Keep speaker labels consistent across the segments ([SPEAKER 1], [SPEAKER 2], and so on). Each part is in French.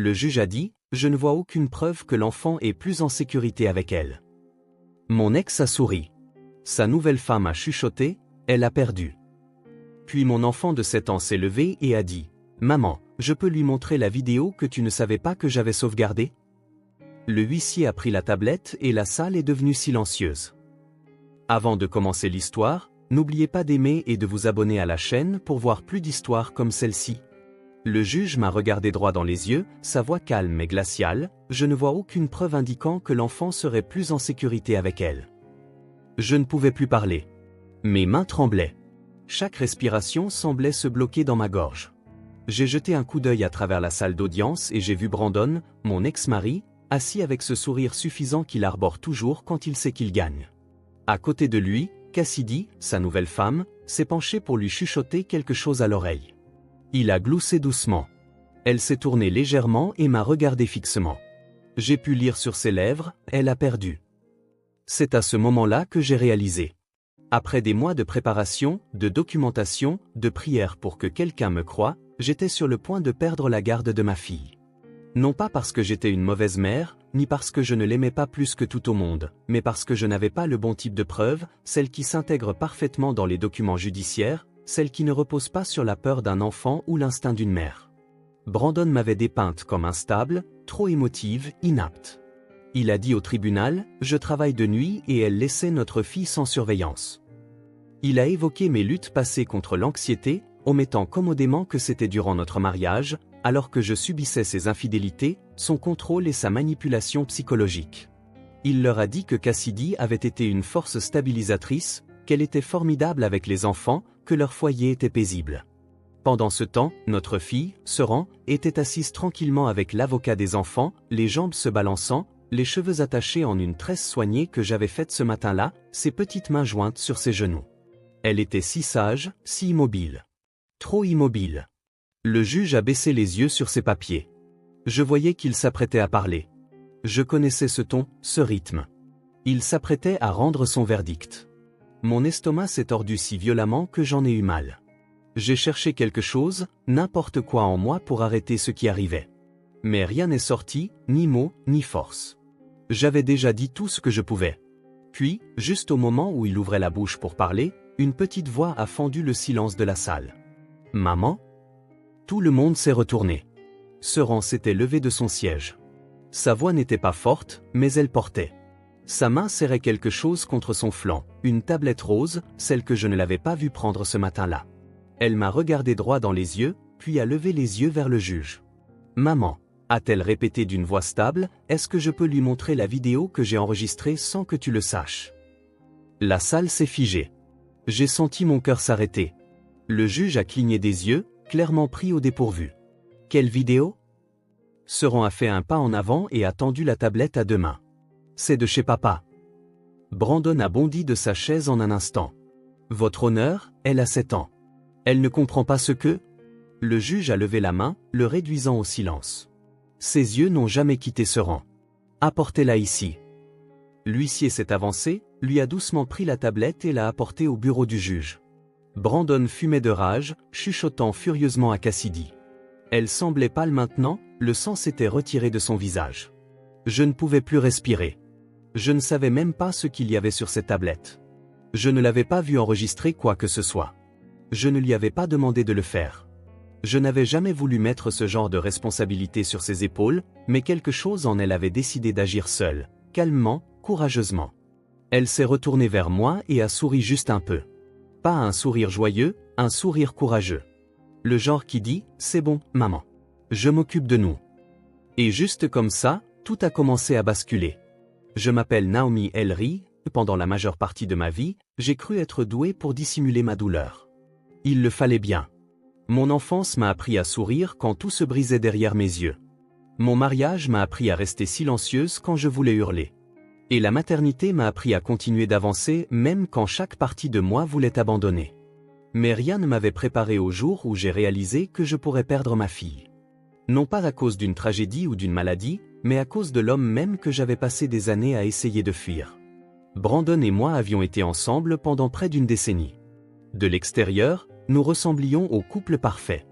[SPEAKER 1] Le juge a dit, je ne vois aucune preuve que l'enfant est plus en sécurité avec elle. Mon ex a souri. Sa nouvelle femme a chuchoté, elle a perdu. Puis mon enfant de 7 ans s'est levé et a dit, maman, je peux lui montrer la vidéo que tu ne savais pas que j'avais sauvegardée? Le huissier a pris la tablette et la salle est devenue silencieuse. Avant de commencer l'histoire, n'oubliez pas d'aimer et de vous abonner à la chaîne pour voir plus d'histoires comme celle-ci. Le juge m'a regardé droit dans les yeux, sa voix calme et glaciale, je ne vois aucune preuve indiquant que l'enfant serait plus en sécurité avec elle. Je ne pouvais plus parler. Mes mains tremblaient. Chaque respiration semblait se bloquer dans ma gorge. J'ai jeté un coup d'œil à travers la salle d'audience et j'ai vu Brandon, mon ex-mari, assis avec ce sourire suffisant qu'il arbore toujours quand il sait qu'il gagne. À côté de lui, Cassidy, sa nouvelle femme, s'est penchée pour lui chuchoter quelque chose à l'oreille. Il a gloussé doucement. Elle s'est tournée légèrement et m'a regardé fixement. J'ai pu lire sur ses lèvres, elle a perdu. C'est à ce moment-là que j'ai réalisé. Après des mois de préparation, de documentation, de prière pour que quelqu'un me croie, j'étais sur le point de perdre la garde de ma fille. Non pas parce que j'étais une mauvaise mère, ni parce que je ne l'aimais pas plus que tout au monde, mais parce que je n'avais pas le bon type de preuve, celle qui s'intègre parfaitement dans les documents judiciaires, celle qui ne repose pas sur la peur d'un enfant ou l'instinct d'une mère. Brandon m'avait dépeinte comme instable, trop émotive, inapte. Il a dit au tribunal, je travaille de nuit et elle laissait notre fille sans surveillance. Il a évoqué mes luttes passées contre l'anxiété, omettant commodément que c'était durant notre mariage, alors que je subissais ses infidélités, son contrôle et sa manipulation psychologique. Il leur a dit que Cassidy avait été une force stabilisatrice, qu'elle était formidable avec les enfants, que leur foyer était paisible. Pendant ce temps, notre fille, Seran, était assise tranquillement avec l'avocat des enfants, les jambes se balançant, les cheveux attachés en une tresse soignée que j'avais faite ce matin-là, ses petites mains jointes sur ses genoux. Elle était si sage, si immobile. Trop immobile. Le juge a baissé les yeux sur ses papiers. Je voyais qu'il s'apprêtait à parler. Je connaissais ce ton, ce rythme. Il s'apprêtait à rendre son verdict. Mon estomac s'est tordu si violemment que j'en ai eu mal. J'ai cherché quelque chose, n'importe quoi en moi pour arrêter ce qui arrivait. Mais rien n'est sorti, ni mot, ni force. J'avais déjà dit tout ce que je pouvais. Puis, juste au moment où il ouvrait la bouche pour parler, une petite voix a fendu le silence de la salle. « Maman ?» Tout le monde s'est retourné. Seran s'était levé de son siège. Sa voix n'était pas forte, mais elle portait. Sa main serrait quelque chose contre son flanc, une tablette rose, celle que je ne l'avais pas vue prendre ce matin-là. Elle m'a regardé droit dans les yeux, puis a levé les yeux vers le juge. « Maman », a-t-elle répété d'une voix stable, « est-ce que je peux lui montrer la vidéo que j'ai enregistrée sans que tu le saches ?» La salle s'est figée. J'ai senti mon cœur s'arrêter. Le juge a cligné des yeux, clairement pris au dépourvu. « Quelle vidéo ?» Seran a fait un pas en avant et a tendu la tablette à 2 mains. « C'est de chez papa. » Brandon a bondi de sa chaise en un instant. « Votre honneur, elle a 7 ans. Elle ne comprend pas ce que... » Le juge a levé la main, le réduisant au silence. Ses yeux n'ont jamais quitté Seran. « Apportez-la ici. » L'huissier s'est avancé, lui a doucement pris la tablette et l'a apportée au bureau du juge. Brandon fumait de rage, chuchotant furieusement à Cassidy. Elle semblait pâle maintenant, le sang s'était retiré de son visage. Je ne pouvais plus respirer. Je ne savais même pas ce qu'il y avait sur cette tablette. Je ne l'avais pas vu enregistrer quoi que ce soit. Je ne lui avais pas demandé de le faire. Je n'avais jamais voulu mettre ce genre de responsabilité sur ses épaules, mais quelque chose en elle avait décidé d'agir seule, calmement, courageusement. Elle s'est retournée vers moi et a souri juste un peu. Pas un sourire joyeux, un sourire courageux. Le genre qui dit « C'est bon, maman. Je m'occupe de nous. » Et juste comme ça, tout a commencé à basculer. Je m'appelle Naomi Ellery, pendant la majeure partie de ma vie, j'ai cru être douée pour dissimuler ma douleur. Il le fallait bien. Mon enfance m'a appris à sourire quand tout se brisait derrière mes yeux. Mon mariage m'a appris à rester silencieuse quand je voulais hurler. Et la maternité m'a appris à continuer d'avancer même quand chaque partie de moi voulait abandonner. Mais rien ne m'avait préparé au jour où j'ai réalisé que je pourrais perdre ma fille. Non pas à cause d'une tragédie ou d'une maladie, mais à cause de l'homme même que j'avais passé des années à essayer de fuir. Brandon et moi avions été ensemble pendant près d'1 décennie. De l'extérieur, nous ressemblions au couple parfait.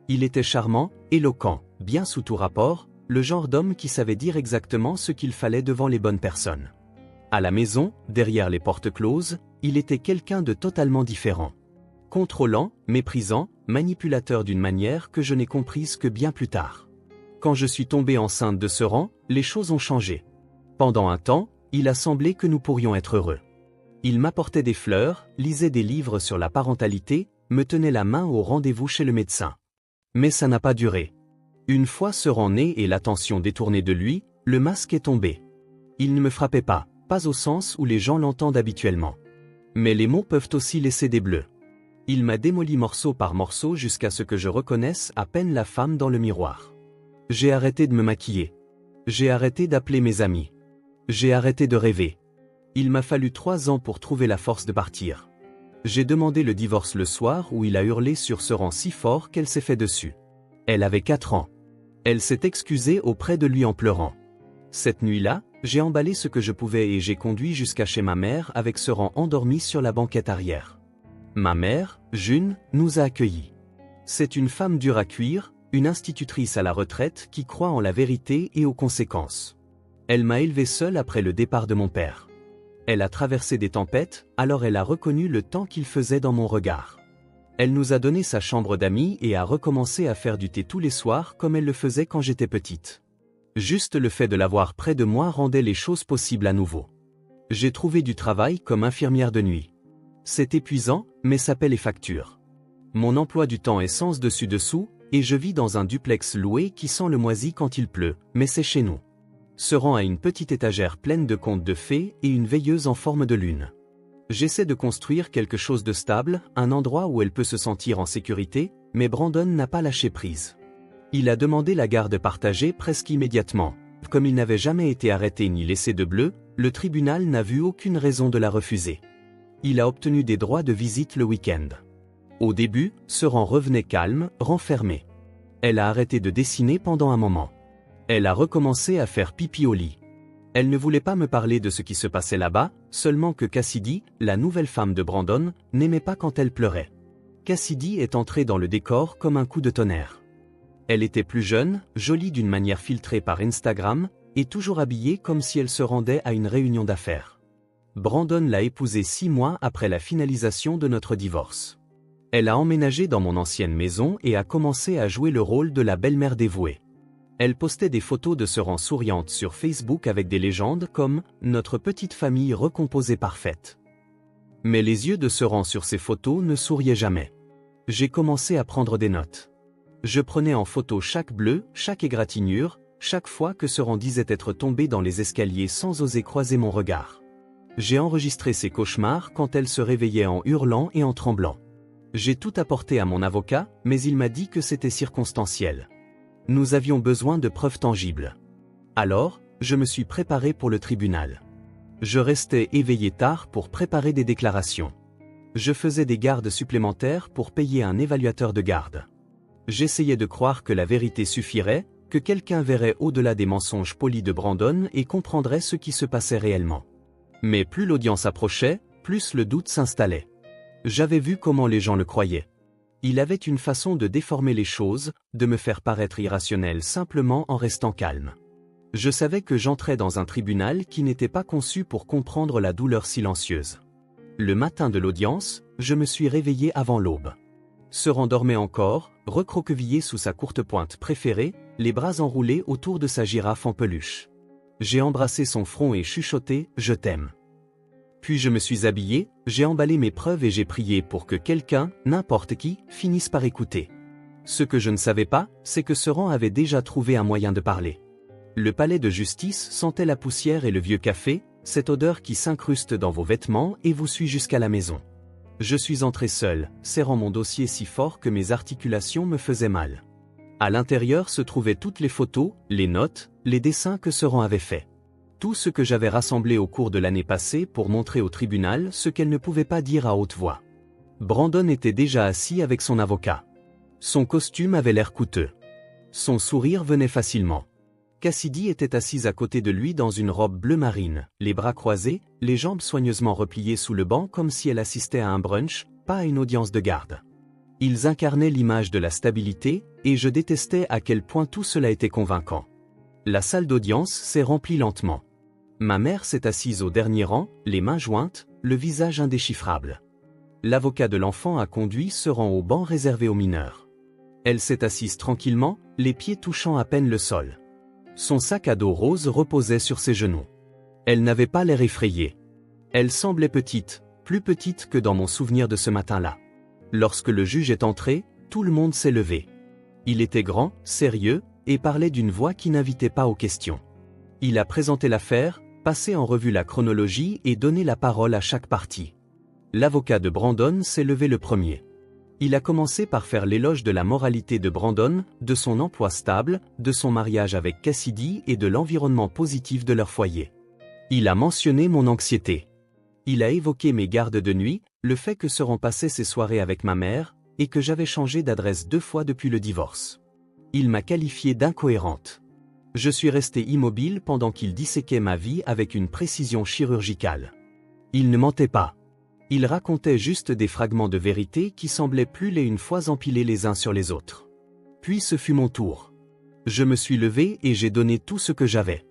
[SPEAKER 1] Il était charmant, éloquent, bien sous tout rapport, le genre d'homme qui savait dire exactement ce qu'il fallait devant les bonnes personnes. À la maison, derrière les portes closes, il était quelqu'un de totalement différent. Contrôlant, méprisant, manipulateur d'une manière que je n'ai comprise que bien plus tard. Quand je suis tombée enceinte de ce rang, les choses ont changé. Pendant un temps, il a semblé que nous pourrions être heureux. Il m'apportait des fleurs, lisait des livres sur la parentalité, me tenait la main au rendez-vous chez le médecin. Mais ça n'a pas duré. Une fois ce rang né et l'attention détournée de lui, le masque est tombé. Il ne me frappait pas au sens où les gens l'entendent habituellement. Mais les mots peuvent aussi laisser des bleus. Il m'a démoli morceau par morceau jusqu'à ce que je reconnaisse à peine la femme dans le miroir. J'ai arrêté de me maquiller. J'ai arrêté d'appeler mes amis. J'ai arrêté de rêver. Il m'a fallu 3 ans pour trouver la force de partir. J'ai demandé le divorce le soir où il a hurlé sur ce rang si fort qu'elle s'est fait dessus. Elle avait 4 ans. Elle s'est excusée auprès de lui en pleurant. Cette nuit-là, j'ai emballé ce que je pouvais et j'ai conduit jusqu'à chez ma mère avec ce rang endormi sur la banquette arrière. Ma mère, June, nous a accueillis. C'est une femme dure à cuire, une institutrice à la retraite qui croit en la vérité et aux conséquences. Elle m'a élevé seule après le départ de mon père. Elle a traversé des tempêtes, alors elle a reconnu le temps qu'il faisait dans mon regard. Elle nous a donné sa chambre d'amis et a recommencé à faire du thé tous les soirs comme elle le faisait quand j'étais petite. Juste le fait de l'avoir près de moi rendait les choses possibles à nouveau. J'ai trouvé du travail comme infirmière de nuit. C'est épuisant, mais ça paie les factures. Mon emploi du temps est sans dessus-dessous, et je vis dans un duplex loué qui sent le moisi quand il pleut, mais c'est chez nous. Ce rang a une petite étagère pleine de contes de fées et une veilleuse en forme de lune. J'essaie de construire quelque chose de stable, un endroit où elle peut se sentir en sécurité, mais Brandon n'a pas lâché prise. Il a demandé la garde partagée presque immédiatement. Comme il n'avait jamais été arrêté ni laissé de bleu, le tribunal n'a vu aucune raison de la refuser. Il a obtenu des droits de visite le week-end. Au début, ce rang revenait calme, renfermé. Elle a arrêté de dessiner pendant un moment. Elle a recommencé à faire pipi au lit. Elle ne voulait pas me parler de ce qui se passait là-bas, seulement que Cassidy, la nouvelle femme de Brandon, n'aimait pas quand elle pleurait. Cassidy est entrée dans le décor comme un coup de tonnerre. Elle était plus jeune, jolie d'une manière filtrée par Instagram, et toujours habillée comme si elle se rendait à une réunion d'affaires. Brandon l'a épousée 6 mois après la finalisation de notre divorce. Elle a emménagé dans mon ancienne maison et a commencé à jouer le rôle de la belle-mère dévouée. Elle postait des photos de ce rang souriante sur Facebook avec des légendes comme « Notre petite famille recomposée parfaite ». Mais les yeux de ce rang sur ces photos ne souriaient jamais. J'ai commencé à prendre des notes. Je prenais en photo chaque bleu, chaque égratignure, chaque fois que ce rang disait être tombé dans les escaliers sans oser croiser mon regard. J'ai enregistré ses cauchemars quand elle se réveillait en hurlant et en tremblant. J'ai tout apporté à mon avocat, mais il m'a dit que c'était circonstanciel. Nous avions besoin de preuves tangibles. Alors, je me suis préparé pour le tribunal. Je restais éveillé tard pour préparer des déclarations. Je faisais des gardes supplémentaires pour payer un évaluateur de garde. J'essayais de croire que la vérité suffirait, que quelqu'un verrait au-delà des mensonges polis de Brandon et comprendrait ce qui se passait réellement. Mais plus l'audience approchait, plus le doute s'installait. J'avais vu comment les gens le croyaient. Il avait une façon de déformer les choses, de me faire paraître irrationnel simplement en restant calme. Je savais que j'entrais dans un tribunal qui n'était pas conçu pour comprendre la douleur silencieuse. Le matin de l'audience, je me suis réveillé avant l'aube. Se rendormait encore, recroquevillé sous sa courte pointe préférée, les bras enroulés autour de sa girafe en peluche. J'ai embrassé son front et chuchoté « Je t'aime ». Puis je me suis habillé, j'ai emballé mes preuves et j'ai prié pour que quelqu'un, n'importe qui, finisse par écouter. Ce que je ne savais pas, c'est que ce rang avait déjà trouvé un moyen de parler. Le palais de justice sentait la poussière et le vieux café, cette odeur qui s'incruste dans vos vêtements et vous suit jusqu'à la maison. Je suis entré seul, serrant mon dossier si fort que mes articulations me faisaient mal. À l'intérieur se trouvaient toutes les photos, les notes, les dessins que ce rang avait faits. Tout ce que j'avais rassemblé au cours de l'année passée pour montrer au tribunal ce qu'elle ne pouvait pas dire à haute voix. Brandon était déjà assis avec son avocat. Son costume avait l'air coûteux. Son sourire venait facilement. Cassidy était assise à côté de lui dans une robe bleu marine, les bras croisés, les jambes soigneusement repliées sous le banc comme si elle assistait à un brunch, pas à une audience de garde. Ils incarnaient l'image de la stabilité, et je détestais à quel point tout cela était convaincant. La salle d'audience s'est remplie lentement. Ma mère s'est assise au dernier rang, les mains jointes, le visage indéchiffrable. L'avocat de l'enfant a conduit ce rang au banc réservé aux mineurs. Elle s'est assise tranquillement, les pieds touchant à peine le sol. Son sac à dos rose reposait sur ses genoux. Elle n'avait pas l'air effrayée. Elle semblait petite, plus petite que dans mon souvenir de ce matin-là. Lorsque le juge est entré, tout le monde s'est levé. Il était grand, sérieux, et parlait d'une voix qui n'invitait pas aux questions. Il a présenté l'affaire, passé en revue la chronologie et donné la parole à chaque partie. L'avocat de Brandon s'est levé le premier. Il a commencé par faire l'éloge de la moralité de Brandon, de son emploi stable, de son mariage avec Cassidy et de l'environnement positif de leur foyer. Il a mentionné mon anxiété. Il a évoqué mes gardes de nuit, le fait que Seran passait ses soirées avec ma mère, et que j'avais changé d'adresse 2 fois depuis le divorce. Il m'a qualifié d'incohérente. Je suis resté immobile pendant qu'il disséquait ma vie avec une précision chirurgicale. Il ne mentait pas. Il racontait juste des fragments de vérité qui semblaient plus les une fois empilés les uns sur les autres. Puis ce fut mon tour. Je me suis levé et j'ai donné tout ce que j'avais.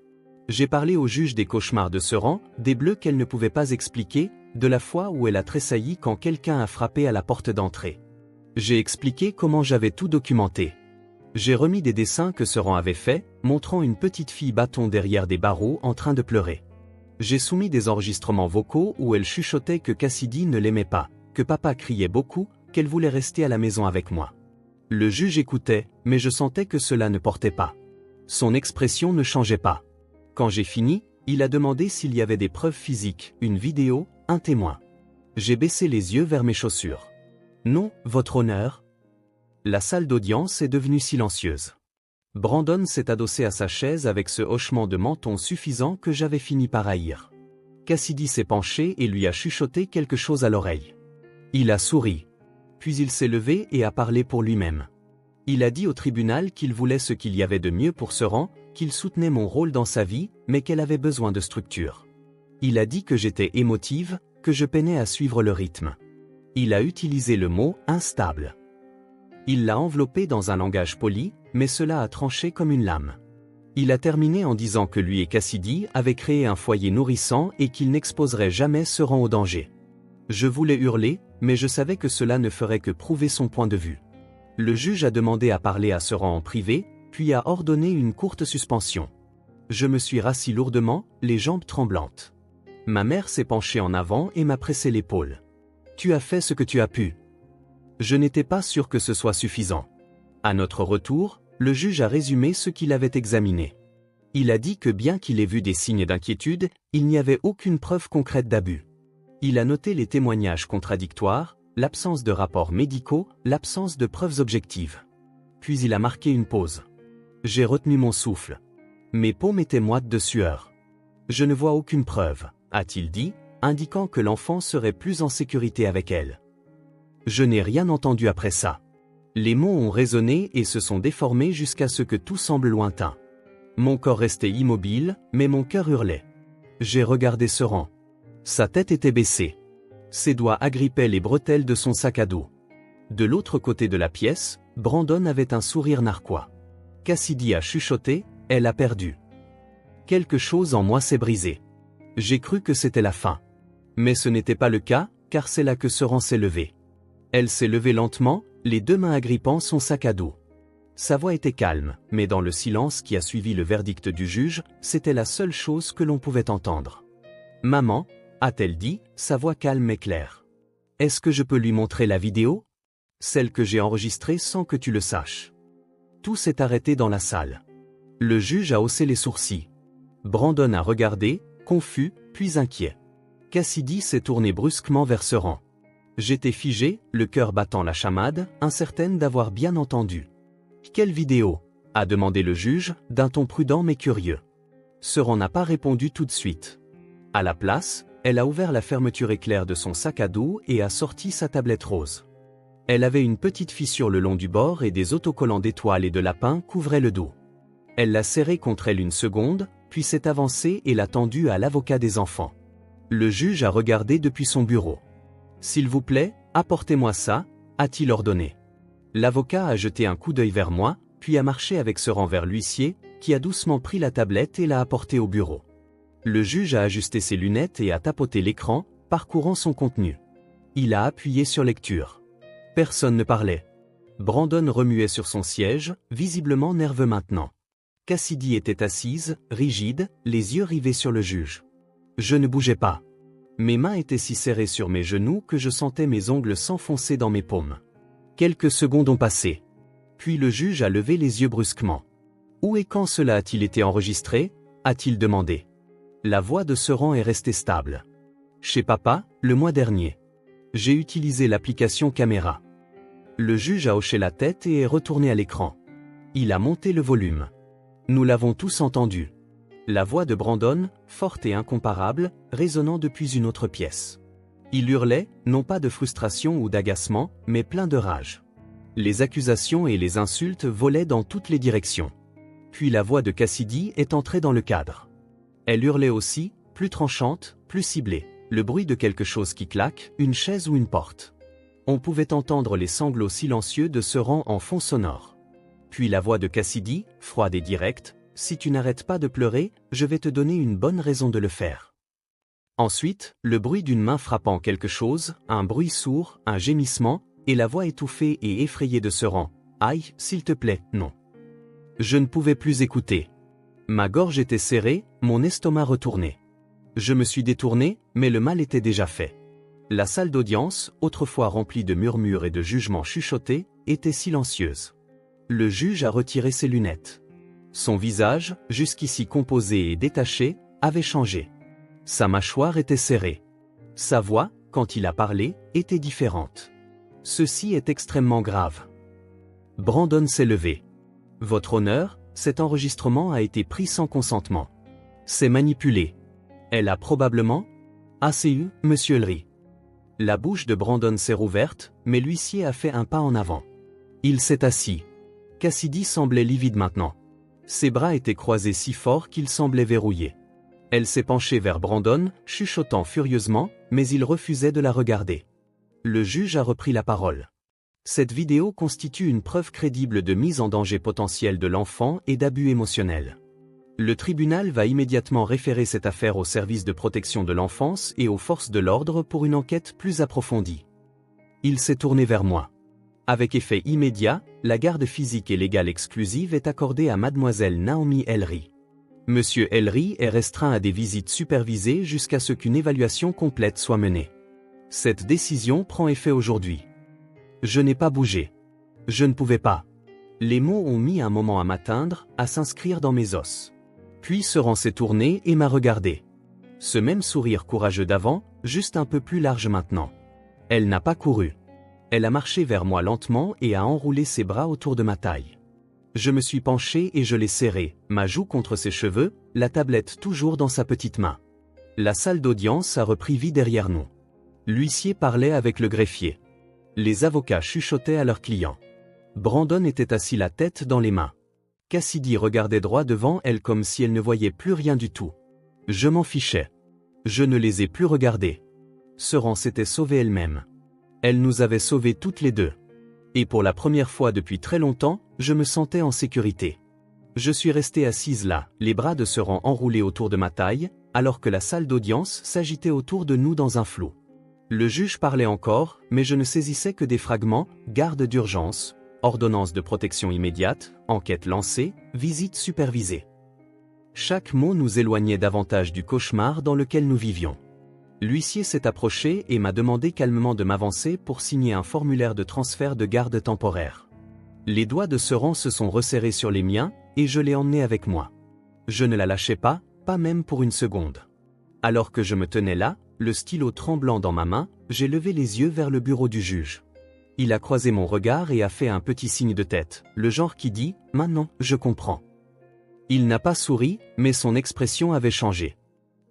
[SPEAKER 1] J'ai parlé au juge des cauchemars de Seran, des bleus qu'elle ne pouvait pas expliquer, de la fois où elle a tressailli quand quelqu'un a frappé à la porte d'entrée. J'ai expliqué comment j'avais tout documenté. J'ai remis des dessins que Seran avait faits, montrant une petite fille bâton derrière des barreaux en train de pleurer. J'ai soumis des enregistrements vocaux où elle chuchotait que Cassidy ne l'aimait pas, que papa criait beaucoup, qu'elle voulait rester à la maison avec moi. Le juge écoutait, mais je sentais que cela ne portait pas. Son expression ne changeait pas. Quand j'ai fini, il a demandé s'il y avait des preuves physiques, une vidéo, un témoin. J'ai baissé les yeux vers mes chaussures. Non, votre honneur. La salle d'audience est devenue silencieuse. Brandon s'est adossé à sa chaise avec ce hochement de menton suffisant que j'avais fini par haïr. Cassidy s'est penché et lui a chuchoté quelque chose à l'oreille. Il a souri. Puis il s'est levé et a parlé pour lui-même. Il a dit au tribunal qu'il voulait ce qu'il y avait de mieux pour Seran, qu'il soutenait mon rôle dans sa vie, mais qu'elle avait besoin de structure. Il a dit que j'étais émotive, que je peinais à suivre le rythme. Il a utilisé le mot « instable ». Il l'a enveloppé dans un langage poli, mais cela a tranché comme une lame. Il a terminé en disant que lui et Cassidy avaient créé un foyer nourrissant et qu'ils n'exposeraient jamais Seran au danger. Je voulais hurler, mais je savais que cela ne ferait que prouver son point de vue. Le juge a demandé à parler à Seran en privé, puis a ordonné une courte suspension. Je me suis rassis lourdement, les jambes tremblantes. Ma mère s'est penchée en avant et m'a pressé l'épaule. « Tu as fait ce que tu as pu. » Je n'étais pas sûr que ce soit suffisant. À notre retour, le juge a résumé ce qu'il avait examiné. Il a dit que bien qu'il ait vu des signes d'inquiétude, il n'y avait aucune preuve concrète d'abus. Il a noté les témoignages contradictoires, l'absence de rapports médicaux, l'absence de preuves objectives. Puis il a marqué une pause. J'ai retenu mon souffle. Mes paumes étaient moites de sueur. Je ne vois aucune preuve, a-t-il dit, indiquant que l'enfant serait plus en sécurité avec elle. Je n'ai rien entendu après ça. Les mots ont résonné et se sont déformés jusqu'à ce que tout semble lointain. Mon corps restait immobile, mais mon cœur hurlait. J'ai regardé Seran. Sa tête était baissée. Ses doigts agrippaient les bretelles de son sac à dos. De l'autre côté de la pièce, Brandon avait un sourire narquois. Cassidy a chuchoté, elle a perdu. Quelque chose en moi s'est brisé. J'ai cru que c'était la fin. Mais ce n'était pas le cas, car c'est là que Seran s'est levée. Elle s'est levée lentement, les 2 mains agrippant son sac à dos. Sa voix était calme, mais dans le silence qui a suivi le verdict du juge, c'était la seule chose que l'on pouvait entendre. « Maman » a-t-elle dit, sa voix calme et claire. « Est-ce que je peux lui montrer la vidéo ? Celle que j'ai enregistrée sans que tu le saches. » Tout s'est arrêté dans la salle. Le juge a haussé les sourcils. Brandon a regardé, confus, puis inquiet. Cassidy s'est tourné brusquement vers Seran. J'étais figé, le cœur battant la chamade, incertaine d'avoir bien entendu. « Quelle vidéo ?» a demandé le juge, d'un ton prudent mais curieux. Seran n'a pas répondu tout de suite. À la place, elle a ouvert la fermeture éclair de son sac à dos et a sorti sa tablette rose. Elle avait une petite fissure le long du bord et des autocollants d'étoiles et de lapins couvraient le dos. Elle l'a serré contre elle une seconde, puis s'est avancée et l'a tendue à l'avocat des enfants. Le juge a regardé depuis son bureau. « S'il vous plaît, apportez-moi ça », a-t-il ordonné. L'avocat a jeté un coup d'œil vers moi, puis a marché avec Seran vers l'huissier, qui a doucement pris la tablette et l'a apportée au bureau. Le juge a ajusté ses lunettes et a tapoté l'écran, parcourant son contenu. Il a appuyé sur lecture. Personne ne parlait. Brandon remuait sur son siège, visiblement nerveux maintenant. Cassidy était assise, rigide, les yeux rivés sur le juge. Je ne bougeais pas. Mes mains étaient si serrées sur mes genoux que je sentais mes ongles s'enfoncer dans mes paumes. Quelques secondes ont passé. Puis le juge a levé les yeux brusquement. Où et quand cela a-t-il été enregistré ? A-t-il demandé. La voix de Seran est restée stable. Chez papa, le mois dernier. J'ai utilisé l'application caméra. Le juge a hoché la tête et est retourné à l'écran. Il a monté le volume. Nous l'avons tous entendu. La voix de Brandon, forte et incomparable, résonnant depuis une autre pièce. Il hurlait, non pas de frustration ou d'agacement, mais plein de rage. Les accusations et les insultes volaient dans toutes les directions. Puis la voix de Cassidy est entrée dans le cadre. Elle hurlait aussi, plus tranchante, plus ciblée. Le bruit de quelque chose qui claque, une chaise ou une porte. On pouvait entendre les sanglots silencieux de Seran en fond sonore. Puis la voix de Cassidy, froide et directe, « Si tu n'arrêtes pas de pleurer, je vais te donner une bonne raison de le faire. » Ensuite, le bruit d'une main frappant quelque chose, un bruit sourd, un gémissement, et la voix étouffée et effrayée de Seran. « Aïe, s'il te plaît, non. » Je ne pouvais plus écouter. Ma gorge était serrée, mon estomac retourné. Je me suis détourné, mais le mal était déjà fait. La salle d'audience, autrefois remplie de murmures et de jugements chuchotés, était silencieuse. Le juge a retiré ses lunettes. Son visage, jusqu'ici composé et détaché, avait changé. Sa mâchoire était serrée. Sa voix, quand il a parlé, était différente. Ceci est extrêmement grave. Brandon s'est levé. Votre honneur, cet enregistrement a été pris sans consentement. C'est manipulé. Elle a probablement ACU, monsieur Ellery. La bouche de Brandon s'est rouverte, mais l'huissier a fait un pas en avant. Il s'est assis. Cassidy semblait livide maintenant. Ses bras étaient croisés si fort qu'ils semblaient verrouillés. Elle s'est penchée vers Brandon, chuchotant furieusement, mais il refusait de la regarder. Le juge a repris la parole. Cette vidéo constitue une preuve crédible de mise en danger potentiel de l'enfant et d'abus émotionnels. Le tribunal va immédiatement référer cette affaire au service de protection de l'enfance et aux forces de l'ordre pour une enquête plus approfondie. Il s'est tourné vers moi. Avec effet immédiat, la garde physique et légale exclusive est accordée à mademoiselle Naomi Ellery. Monsieur Ellery est restreint à des visites supervisées jusqu'à ce qu'une évaluation complète soit menée. Cette décision prend effet aujourd'hui. Je n'ai pas bougé. Je ne pouvais pas. Les mots ont mis un moment à m'atteindre, à s'inscrire dans mes os. Puis Seran s'est tourné et m'a regardé. Ce même sourire courageux d'avant, juste un peu plus large maintenant. Elle n'a pas couru. Elle a marché vers moi lentement et a enroulé ses bras autour de ma taille. Je me suis penché et je l'ai serré, ma joue contre ses cheveux, la tablette toujours dans sa petite main. La salle d'audience a repris vie derrière nous. L'huissier parlait avec le greffier. Les avocats chuchotaient à leurs clients. Brandon était assis la tête dans les mains. Cassidy regardait droit devant elle comme si elle ne voyait plus rien du tout. Je m'en fichais. Je ne les ai plus regardés. Seran s'était sauvée elle-même. Elle nous avait sauvés toutes les deux. Et pour la première fois depuis très longtemps, je me sentais en sécurité. Je suis restée assise là, les bras de Seran enroulés autour de ma taille, alors que la salle d'audience s'agitait autour de nous dans un flou. Le juge parlait encore, mais je ne saisissais que des fragments, garde d'urgence, ordonnance de protection immédiate, enquête lancée, visite supervisée. Chaque mot nous éloignait davantage du cauchemar dans lequel nous vivions. L'huissier s'est approché et m'a demandé calmement de m'avancer pour signer un formulaire de transfert de garde temporaire. Les doigts de Seran se sont resserrés sur les miens, et je l'ai emmené avec moi. Je ne la lâchais pas même pour une seconde. Alors que je me tenais là, le stylo tremblant dans ma main, j'ai levé les yeux vers le bureau du juge. Il a croisé mon regard et a fait un petit signe de tête, le genre qui dit « Maintenant, je comprends ». Il n'a pas souri, mais son expression avait changé.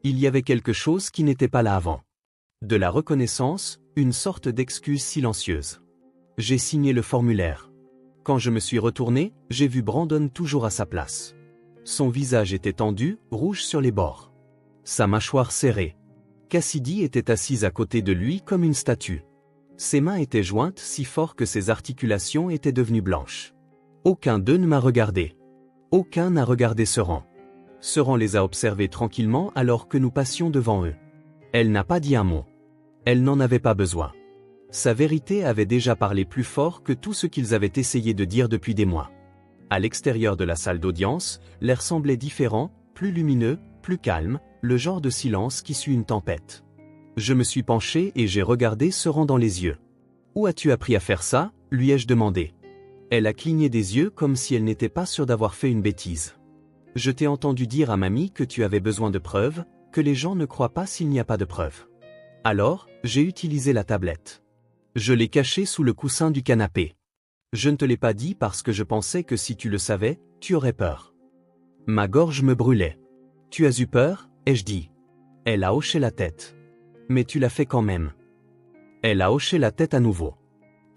[SPEAKER 1] Il y avait quelque chose qui n'était pas là avant. De la reconnaissance, une sorte d'excuse silencieuse. J'ai signé le formulaire. Quand je me suis retourné, j'ai vu Brandon toujours à sa place. Son visage était tendu, rouge sur les bords. Sa mâchoire serrée. Cassidy était assise à côté de lui comme une statue. Ses mains étaient jointes si fort que ses articulations étaient devenues blanches. Aucun d'eux ne m'a regardé. Aucun n'a regardé Seran. Seran les a observés tranquillement alors que nous passions devant eux. Elle n'a pas dit un mot. Elle n'en avait pas besoin. Sa vérité avait déjà parlé plus fort que tout ce qu'ils avaient essayé de dire depuis des mois. À l'extérieur de la salle d'audience, l'air semblait différent, plus lumineux, plus calme, le genre de silence qui suit une tempête. Je me suis penché et j'ai regardé Seran dans les yeux. « Où as-tu appris à faire ça ?» lui ai-je demandé. Elle a cligné des yeux comme si elle n'était pas sûre d'avoir fait une bêtise. « Je t'ai entendu dire à mamie que tu avais besoin de preuves, que les gens ne croient pas s'il n'y a pas de preuves. Alors, j'ai utilisé la tablette. Je l'ai cachée sous le coussin du canapé. Je ne te l'ai pas dit parce que je pensais que si tu le savais, tu aurais peur. » Ma gorge me brûlait. « Tu as eu peur ?» ai-je dit. Elle a hoché la tête. « Mais tu l'as fait quand même. » Elle a hoché la tête à nouveau.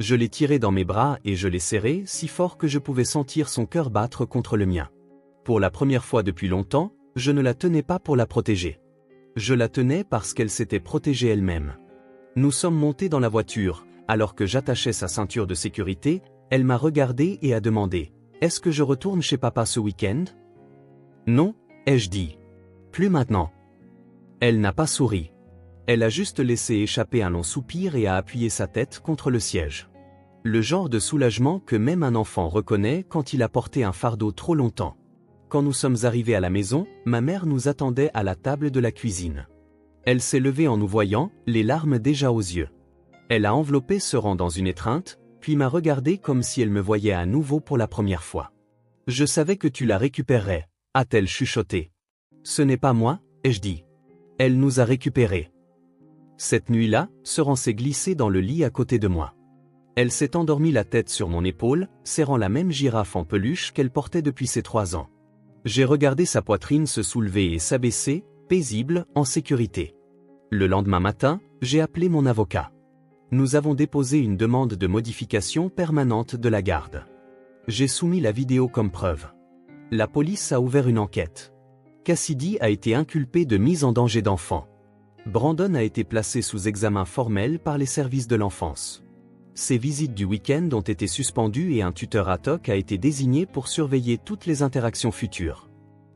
[SPEAKER 1] Je l'ai tiré dans mes bras et je l'ai serré si fort que je pouvais sentir son cœur battre contre le mien. Pour la première fois depuis longtemps, je ne la tenais pas pour la protéger. Je la tenais parce qu'elle s'était protégée elle-même. Nous sommes montés dans la voiture, alors que j'attachais sa ceinture de sécurité, elle m'a regardé et a demandé « Est-ce que je retourne chez papa ce week-end ?» Non, ai-je dit. Plus maintenant. Elle n'a pas souri. Elle a juste laissé échapper un long soupir et a appuyé sa tête contre le siège. Le genre de soulagement que même un enfant reconnaît quand il a porté un fardeau trop longtemps. Quand nous sommes arrivés à la maison, ma mère nous attendait à la table de la cuisine. Elle s'est levée en nous voyant, les larmes déjà aux yeux. Elle a enveloppé Seran dans une étreinte, puis m'a regardé comme si elle me voyait à nouveau pour la première fois. « Je savais que tu la récupérerais », a-t-elle chuchoté. « Ce n'est pas moi, ai-je dit. Elle nous a récupérés. » Cette nuit-là, Seran s'est glissée dans le lit à côté de moi. Elle s'est endormie la tête sur mon épaule, serrant la même girafe en peluche qu'elle portait depuis ses 3 ans. J'ai regardé sa poitrine se soulever et s'abaisser, paisible, en sécurité. Le lendemain matin, j'ai appelé mon avocat. Nous avons déposé une demande de modification permanente de la garde. J'ai soumis la vidéo comme preuve. La police a ouvert une enquête. Cassidy a été inculpé de mise en danger d'enfant. Brandon a été placé sous examen formel par les services de l'enfance. Ses visites du week-end ont été suspendues et un tuteur ad hoc a été désigné pour surveiller toutes les interactions futures.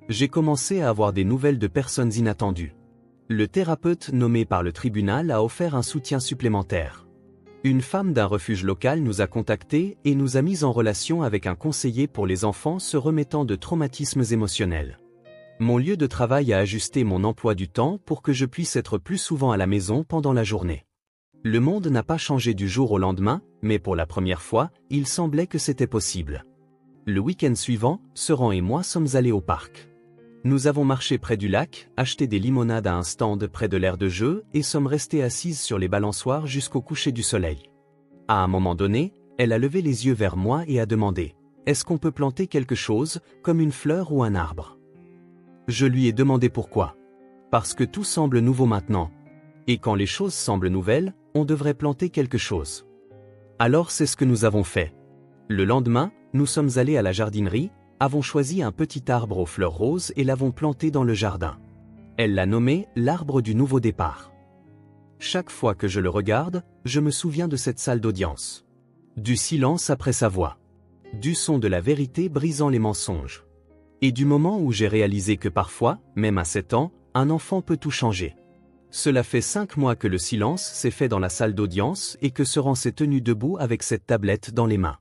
[SPEAKER 1] J'ai commencé à avoir des nouvelles de personnes inattendues. Le thérapeute nommé par le tribunal a offert un soutien supplémentaire. Une femme d'un refuge local nous a contactés et nous a mis en relation avec un conseiller pour les enfants se remettant de traumatismes émotionnels. Mon lieu de travail a ajusté mon emploi du temps pour que je puisse être plus souvent à la maison pendant la journée. Le monde n'a pas changé du jour au lendemain, mais pour la première fois, il semblait que c'était possible. Le week-end suivant, Seran et moi sommes allés au parc. Nous avons marché près du lac, acheté des limonades à un stand près de l'aire de jeu et sommes restés assises sur les balançoires jusqu'au coucher du soleil. À un moment donné, elle a levé les yeux vers moi et a demandé « Est-ce qu'on peut planter quelque chose, comme une fleur ou un arbre ?» Je lui ai demandé pourquoi. Parce que tout semble nouveau maintenant. Et quand les choses semblent nouvelles, on devrait planter quelque chose. Alors c'est ce que nous avons fait. Le lendemain, nous sommes allés à la jardinerie, avons choisi un petit arbre aux fleurs roses et l'avons planté dans le jardin. Elle l'a nommé l'arbre du nouveau départ. Chaque fois que je le regarde, je me souviens de cette salle d'audience. Du silence après sa voix. Du son de la vérité brisant les mensonges. Et du moment où j'ai réalisé que parfois, même à 7 ans, un enfant peut tout changer. Cela fait 5 mois que le silence s'est fait dans la salle d'audience et que Seran s'est tenu debout avec cette tablette dans les mains.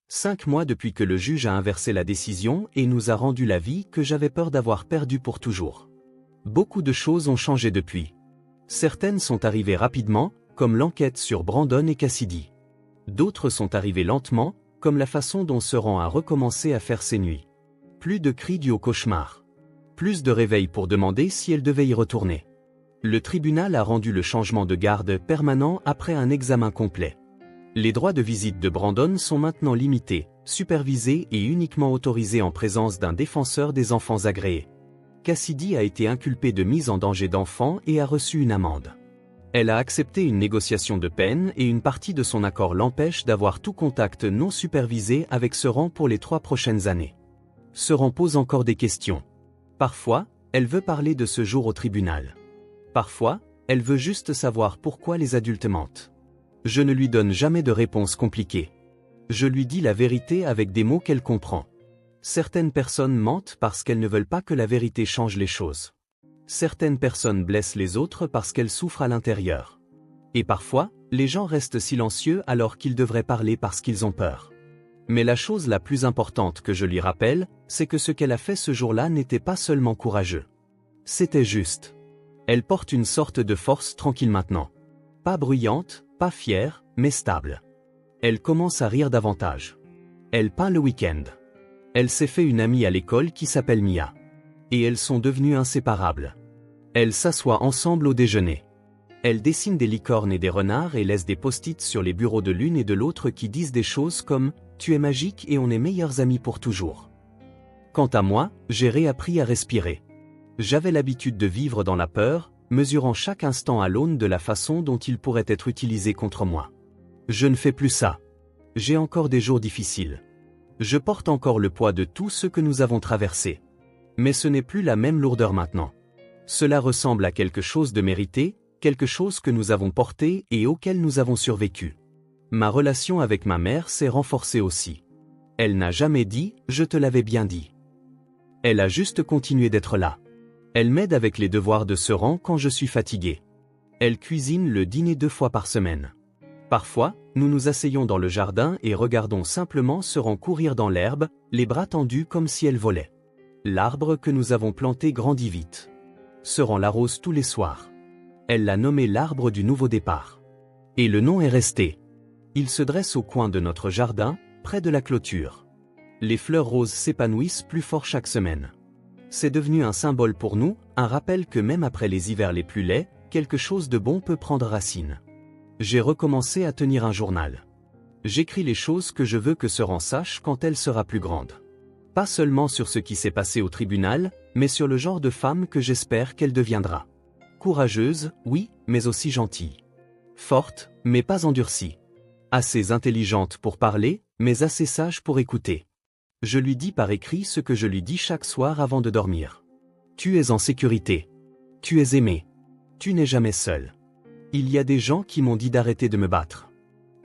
[SPEAKER 1] 5 mois depuis que le juge a inversé la décision et nous a rendu la vie que j'avais peur d'avoir perdue pour toujours. Beaucoup de choses ont changé depuis. Certaines sont arrivées rapidement, comme l'enquête sur Brandon et Cassidy. D'autres sont arrivées lentement, comme la façon dont Seran a recommencé à faire ses nuits. Plus de cris dus au cauchemar. Plus de réveils pour demander si elle devait y retourner. Le tribunal a rendu le changement de garde permanent après un examen complet. Les droits de visite de Brandon sont maintenant limités, supervisés et uniquement autorisés en présence d'un défenseur des enfants agréé. Cassidy a été inculpée de mise en danger d'enfant et a reçu une amende. Elle a accepté une négociation de peine et une partie de son accord l'empêche d'avoir tout contact non supervisé avec Seran pour les 3 prochaines années. Seran pose encore des questions. Parfois, elle veut parler de ce jour au tribunal. Parfois, elle veut juste savoir pourquoi les adultes mentent. Je ne lui donne jamais de réponse compliquée. Je lui dis la vérité avec des mots qu'elle comprend. Certaines personnes mentent parce qu'elles ne veulent pas que la vérité change les choses. Certaines personnes blessent les autres parce qu'elles souffrent à l'intérieur. Et parfois, les gens restent silencieux alors qu'ils devraient parler parce qu'ils ont peur. Mais la chose la plus importante que je lui rappelle, c'est que ce qu'elle a fait ce jour-là n'était pas seulement courageux. C'était juste. Elle porte une sorte de force tranquille maintenant. Pas bruyante, pas fière, mais stable. Elle commence à rire davantage. Elle peint le week-end. Elle s'est fait une amie à l'école qui s'appelle Mia. Et elles sont devenues inséparables. Elles s'assoient ensemble au déjeuner. Elles dessinent des licornes et des renards et laissent des post-it sur les bureaux de l'une et de l'autre qui disent des choses comme « Tu es magique et on est meilleurs amis pour toujours ». Quant à moi, j'ai réappris à respirer. J'avais l'habitude de vivre dans la peur, mesurant chaque instant à l'aune de la façon dont il pourrait être utilisé contre moi. Je ne fais plus ça. J'ai encore des jours difficiles. Je porte encore le poids de tout ce que nous avons traversé. Mais ce n'est plus la même lourdeur maintenant. Cela ressemble à quelque chose de mérité, quelque chose que nous avons porté et auquel nous avons survécu. Ma relation avec ma mère s'est renforcée aussi. Elle n'a jamais dit « je te l'avais bien dit ». Elle a juste continué d'être là. Elle m'aide avec les devoirs de ce rang quand je suis fatigué. Elle cuisine le dîner 2 fois par semaine. Parfois, nous nous asseyons dans le jardin et regardons simplement ce rang courir dans l'herbe, les bras tendus comme si elle volait. L'arbre que nous avons planté grandit vite. Ce rang l'arrose tous les soirs. Elle l'a nommé l'arbre du nouveau départ. Et le nom est resté. Il se dresse au coin de notre jardin, près de la clôture. Les fleurs roses s'épanouissent plus fort chaque semaine. C'est devenu un symbole pour nous, un rappel que même après les hivers les plus laids, quelque chose de bon peut prendre racine. J'ai recommencé à tenir un journal. J'écris les choses que je veux que ce rang sache quand elle sera plus grande. Pas seulement sur ce qui s'est passé au tribunal, mais sur le genre de femme que j'espère qu'elle deviendra. Courageuse, oui, mais aussi gentille. Forte, mais pas endurcie. Assez intelligente pour parler, mais assez sage pour écouter. Je lui dis par écrit ce que je lui dis chaque soir avant de dormir. Tu es en sécurité. Tu es aimé. Tu n'es jamais seul. Il y a des gens qui m'ont dit d'arrêter de me battre.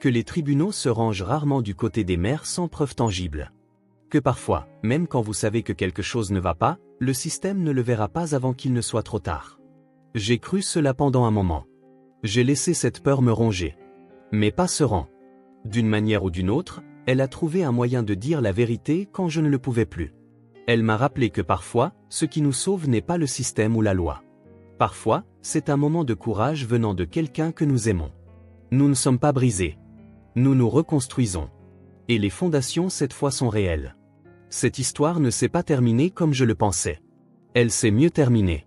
[SPEAKER 1] Que les tribunaux se rangent rarement du côté des mères sans preuve tangible. Que parfois, même quand vous savez que quelque chose ne va pas, le système ne le verra pas avant qu'il ne soit trop tard. J'ai cru cela pendant un moment. J'ai laissé cette peur me ronger. Mais pas ce rang. D'une manière ou d'une autre, elle a trouvé un moyen de dire la vérité quand je ne le pouvais plus. Elle m'a rappelé que parfois, ce qui nous sauve n'est pas le système ou la loi. Parfois, c'est un moment de courage venant de quelqu'un que nous aimons. Nous ne sommes pas brisés. Nous nous reconstruisons. Et les fondations cette fois sont réelles. Cette histoire ne s'est pas terminée comme je le pensais. Elle s'est mieux terminée.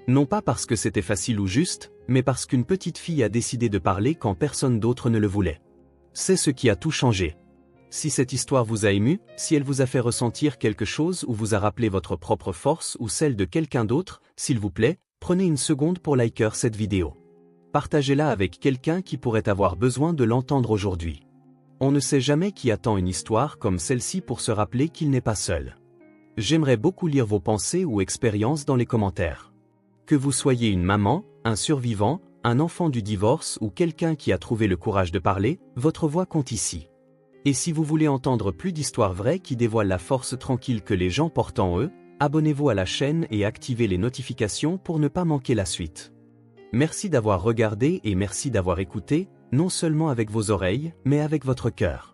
[SPEAKER 1] Non pas parce que c'était facile ou juste, mais parce qu'une petite fille a décidé de parler quand personne d'autre ne le voulait. C'est ce qui a tout changé. Si cette histoire vous a ému, si elle vous a fait ressentir quelque chose ou vous a rappelé votre propre force ou celle de quelqu'un d'autre, s'il vous plaît, prenez une seconde pour liker cette vidéo. Partagez-la avec quelqu'un qui pourrait avoir besoin de l'entendre aujourd'hui. On ne sait jamais qui attend une histoire comme celle-ci pour se rappeler qu'il n'est pas seul. J'aimerais beaucoup lire vos pensées ou expériences dans les commentaires. Que vous soyez une maman, un survivant, un enfant du divorce ou quelqu'un qui a trouvé le courage de parler, votre voix compte ici. Et si vous voulez entendre plus d'histoires vraies qui dévoilent la force tranquille que les gens portent en eux, abonnez-vous à la chaîne et activez les notifications pour ne pas manquer la suite. Merci d'avoir regardé et merci d'avoir écouté, non seulement avec vos oreilles, mais avec votre cœur.